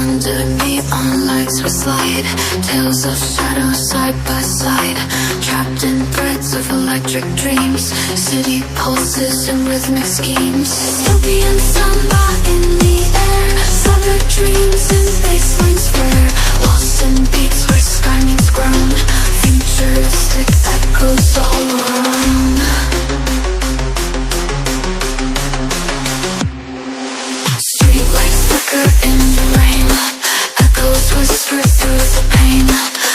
Under neon lights we slide, tales of shadows side by side, trapped in threads of electric dreams, city pulses and rhythmic schemes. Dystopian samba in the air, severed dreams in baselines flare, lost in beats where sky meets ground, futuristic echoes all around. Streetlights flicker in the rain, echoes whisper through the pain,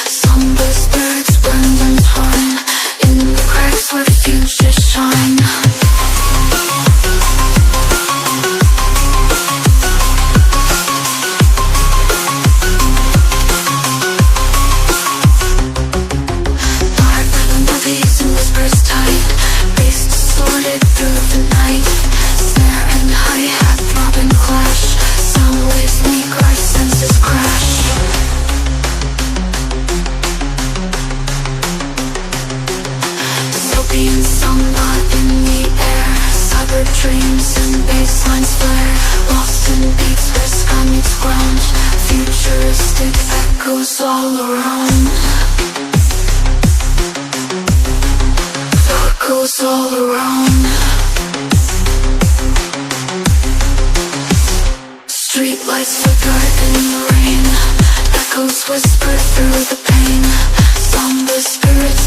somber spirits burn and twine, in the cracks where futures shine. Dark melodies and whispers tight, bass distorted through the night, snare and hi-hat throb and clash, sound waves meet our senses crash. Dystopian samba in the air, cyber dreams and baselines flare, lost in beats where sky meets ground, futuristic echoes all around. Echoes all around. Streetlights flicker in the rain, echoes whisper through the pain, somber spirits